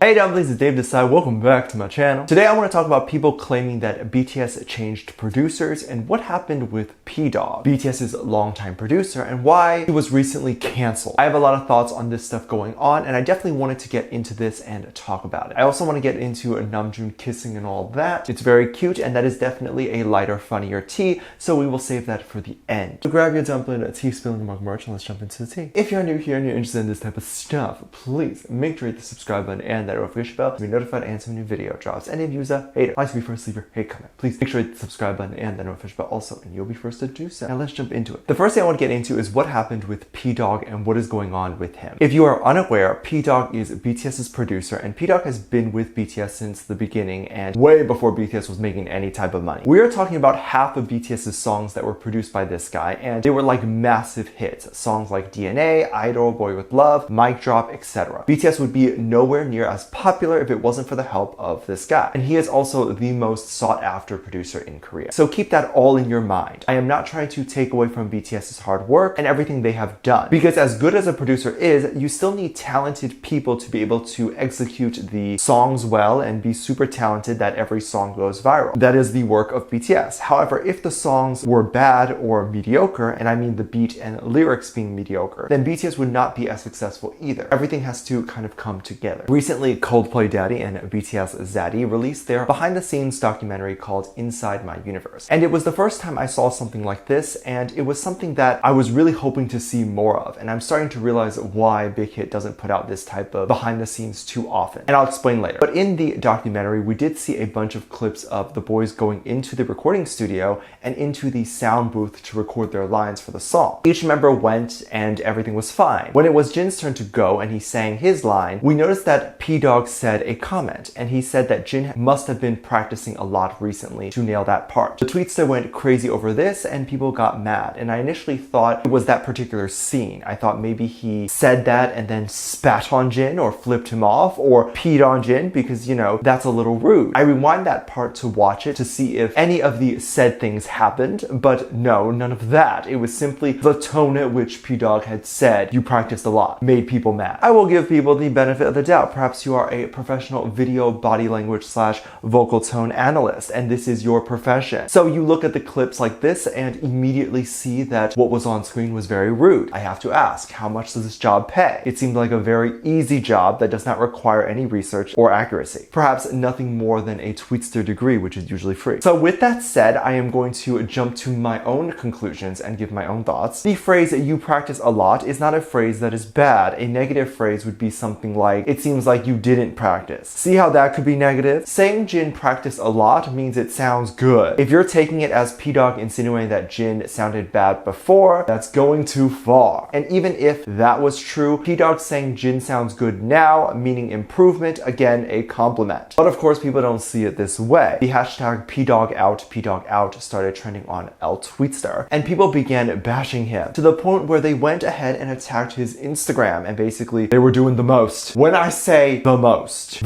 Hey dumplings, it's Dave Desai. Welcome back to my channel. Today I want to talk about people claiming that BTS changed producers and what happened with PDogg, BTS's longtime producer, and why he was recently canceled. I have a lot of thoughts on this stuff going on, and I definitely wanted to get into this and talk about it. I also want to get into Namjoon kissing and all that. It's very cute, and that is definitely a lighter, funnier tea, so we will save that for the end. So grab your dumpling, a tea spilling mug merch, and let's jump into the tea. If you're new here and you're interested in this type of stuff, please make sure you hit the subscribe button and that notification bell to be notified and some new video drops. Any of you a hater, like to be first, leave your hate comment. Please make sure you hit the subscribe button and that notification bell also, and you'll be first to do so. Now let's jump into it. The first thing I want to get into is what happened with PDogg and what is going on with him. If you are unaware, PDogg is BTS's producer, and PDogg has been with BTS since the beginning and way before BTS was making any type of money. We are talking about half of BTS's songs that were produced by this guy, and they were like massive hits. Songs like DNA, Idol, Boy With Love, Mic Drop, etc. BTS would be nowhere near as popular if it wasn't for the help of this guy. And he is also the most sought after producer in Korea. So keep that all in your mind. I am not trying to take away from BTS's hard work and everything they have done, because as good as a producer is, you still need talented people to be able to execute the songs well and be super talented that every song goes viral. That is the work of BTS. However, if the songs were bad or mediocre, and I mean the beat and lyrics being mediocre, then BTS would not be as successful either. Everything has to kind of come together. Recently, Coldplay Daddy and BTS Zaddy released their behind-the-scenes documentary called Inside My Universe. And it was the first time I saw something like this, and it was something that I was really hoping to see more of. And I'm starting to realize why Big Hit doesn't put out this type of behind-the-scenes too often. And I'll explain later. But in the documentary, we did see a bunch of clips of the boys going into the recording studio and into the sound booth to record their lines for the song. Each member went and everything was fine. When it was Jin's turn to go and he sang his line, we noticed that PDogg said a comment, and he said that Jin must have been practicing a lot recently to nail that part. The tweets went crazy over this and people got mad, and I initially thought it was that particular scene. I thought maybe he said that and then spat on Jin or flipped him off or peed on Jin, because you know, that's a little rude. I rewind that part to watch it to see if any of the said things happened, but no, none of that. It was simply the tone at which PDogg had said you practiced a lot made people mad. I will give people the benefit of the doubt. Perhaps you are a professional video body language / vocal tone analyst and this is your profession. So you look at the clips like this and immediately see that what was on screen was very rude. I have to ask, how much does this job pay? It seemed like a very easy job that does not require any research or accuracy. Perhaps nothing more than a Tweetster degree, which is usually free. So with that said, I am going to jump to my own conclusions and give my own thoughts. The phrase "you practice a lot" is not a phrase that is bad. A negative phrase would be something like, "It seems like you didn't practice." See how that could be negative? Saying Jin practiced a lot means it sounds good. If you're taking it as PDogg insinuating that Jin sounded bad before, that's going too far. And even if that was true, PDogg saying Jin sounds good now, meaning improvement, again, a compliment. But of course, people don't see it this way. The hashtag PDogg out started trending on Tweetster, and people began bashing him to the point where they went ahead and attacked his Instagram, and basically they were doing the most. When I say the most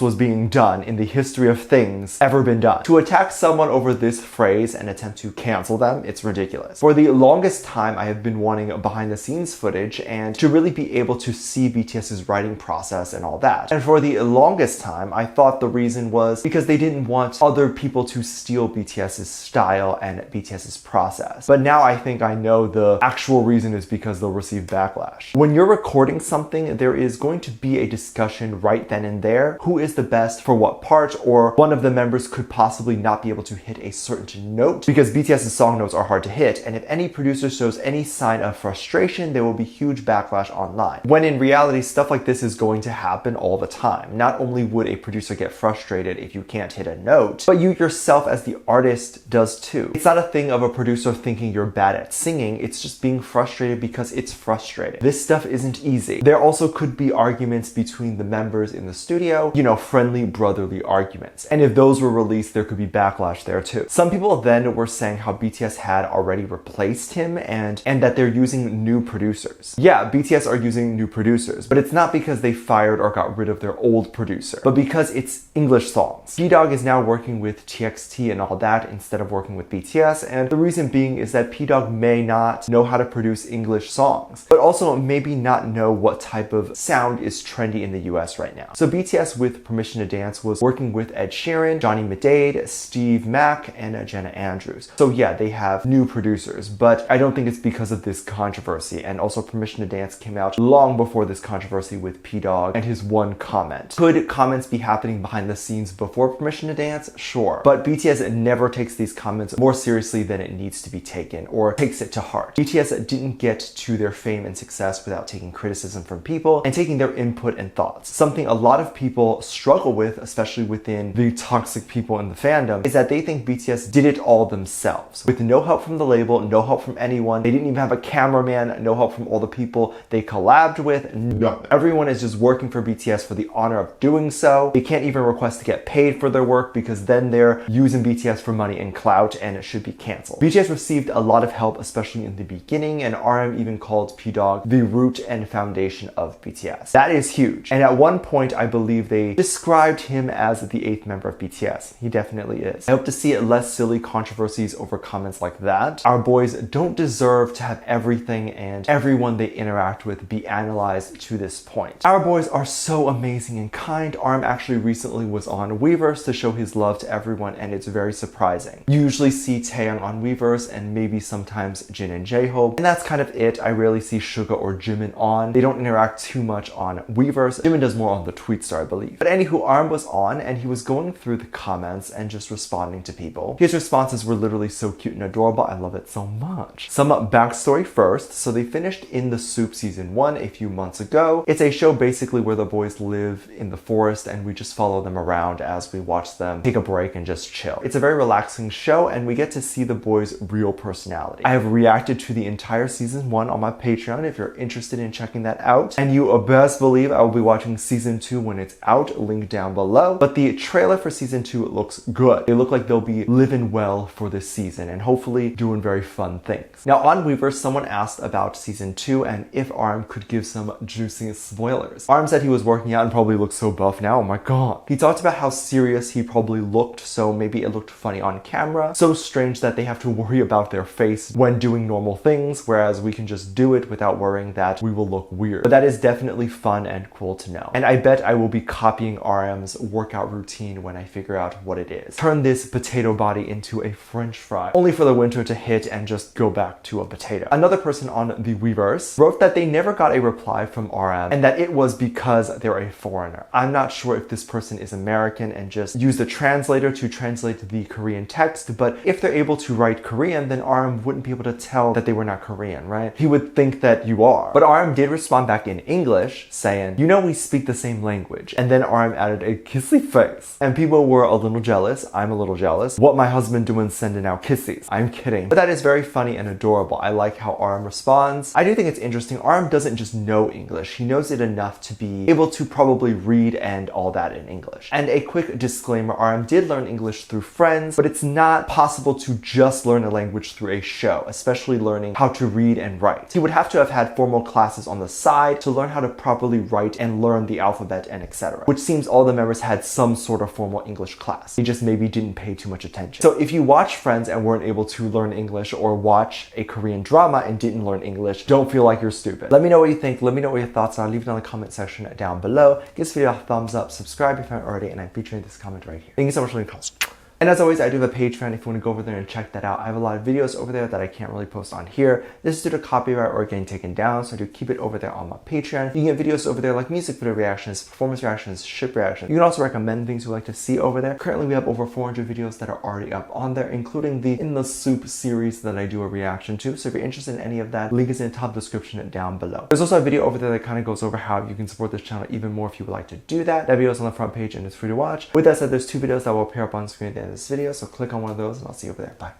was being done in the history of things ever been done. To attack someone over this phrase and attempt to cancel them, it's ridiculous. For the longest time, I have been wanting behind the scenes footage and to really be able to see BTS's writing process and all that. And for the longest time, I thought the reason was because they didn't want other people to steal BTS's style and BTS's process. But now I think I know the actual reason is because they'll receive backlash. When you're recording something, there is going to be a discussion right then and there. Who is the best for what part, or one of the members could possibly not be able to hit a certain note because BTS's song notes are hard to hit, and if any producer shows any sign of frustration, there will be huge backlash online. When in reality, stuff like this is going to happen all the time. Not only would a producer get frustrated if you can't hit a note, but you yourself as the artist does too. It's not a thing of a producer thinking you're bad at singing, it's just being frustrated because it's frustrating. This stuff isn't easy. There also could be arguments between the members in the studio, you know, friendly brotherly arguments. And if those were released, there could be backlash there too. Some people then were saying how BTS had already replaced him and that they're using new producers. Yeah, BTS are using new producers, but it's not because they fired or got rid of their old producer, but because it's English songs. PDogg is now working with TXT and all that instead of working with BTS, and the reason being is that PDogg may not know how to produce English songs, but also maybe not know what type of sound is trendy in the US BTS right now. So BTS with Permission to Dance was working with Ed Sheeran, Johnny Midade, Steve Mack, and Jenna Andrews. So yeah, they have new producers, but I don't think it's because of this controversy. And also Permission to Dance came out long before this controversy with PDogg and his one comment. Could comments be happening behind the scenes before Permission to Dance? Sure. But BTS never takes these comments more seriously than it needs to be taken or takes it to heart. BTS didn't get to their fame and success without taking criticism from people and taking their input and thoughts. Something a lot of people struggle with, especially within the toxic people in the fandom, is that they think BTS did it all themselves. With no help from the label, no help from anyone. They didn't even have a cameraman, no help from all the people they collabed with. No. Everyone is just working for BTS for the honor of doing so. They can't even request to get paid for their work because then they're using BTS for money and clout and it should be canceled. BTS received a lot of help, especially in the beginning, and RM even called PDogg the root and foundation of BTS. That is huge. And at one point, I believe they described him as the 8th member of BTS. He definitely is. I hope to see less silly controversies over comments like that. Our boys don't deserve to have everything and everyone they interact with be analyzed to this point. Our boys are so amazing and kind. RM actually recently was on Weverse to show his love to everyone, and it's very surprising. You usually see Taeyang on Weverse and maybe sometimes Jin and J-Hope, and that's kind of it. I rarely see Suga or Jimin on. They don't interact too much on Weverse. Jimin does more on the Tweetstar, I believe. But anywho, RM was on and he was going through the comments and just responding to people. His responses were literally so cute and adorable. I love it so much. Some backstory first. So they finished In the Soup season 1 a few months ago. It's a show basically where the boys live in the forest and we just follow them around as we watch them take a break and just chill. It's a very relaxing show and we get to see the boys' real personality. I have reacted to the entire season 1 on my Patreon if you're interested in checking that out. And you best believe I will be watching season 2 when it's out, link down below. But the trailer for season 2 looks good. They look like they'll be living well for this season and hopefully doing very fun things. Now on Weverse, someone asked about season 2 and if RM could give some juicy spoilers. RM said he was working out and probably looks so buff now, oh my god. He talked about how serious he probably looked, so maybe it looked funny on camera. So strange that they have to worry about their face when doing normal things, whereas we can just do it without worrying that we will look weird. But that is definitely fun and cool to know. And I bet I will be copying RM's workout routine when I figure out what it is. Turn this potato body into a French fry, only for the winter to hit and just go back to a potato. Another person on the Weverse wrote that they never got a reply from RM and that it was because they're a foreigner. I'm not sure if this person is American and just used a translator to translate the Korean text, but if they're able to write Korean, then RM wouldn't be able to tell that they were not Korean, right? He would think that you are. But RM did respond back in English saying, you know we speak the same language. And then RM added a kissy face. And people were a little jealous. I'm a little jealous. What my husband doing sending out kissies? I'm kidding. But that is very funny and adorable. I like how RM responds. I do think it's interesting. RM doesn't just know English. He knows it enough to be able to probably read and all that in English. And a quick disclaimer, RM did learn English through friends, but it's not possible to just learn a language through a show, especially learning how to read and write. He would have to have had formal classes on the side to learn how to properly write and learn the alphabet and etc. Which seems all the members had some sort of formal English class. They just maybe didn't pay too much attention. So if you watch Friends and weren't able to learn English, or watch a Korean drama and didn't learn English, don't feel like you're stupid. Let me know what you think. Let me know what your thoughts are. Leave it in the comment section down below. Give this video a thumbs up, subscribe if you haven't already, and I'm featuring this comment right here. Thank you so much for leaving comments. And as always, I do have a Patreon if you want to go over there and check that out. I have a lot of videos over there that I can't really post on here. This is due to copyright or getting taken down, so I do keep it over there on my Patreon. You can get videos over there like music video reactions, performance reactions, ship reactions. You can also recommend things you like to see over there. Currently, we have over 400 videos that are already up on there, including the In the Soup series that I do a reaction to. So if you're interested in any of that, link is in the top description down below. There's also a video over there that kind of goes over how you can support this channel even more if you would like to do that. That video is on the front page and it's free to watch. With that said, there's 2 videos that will appear up on screen at the end of this video, so click on one of those and I'll see you over there. Bye.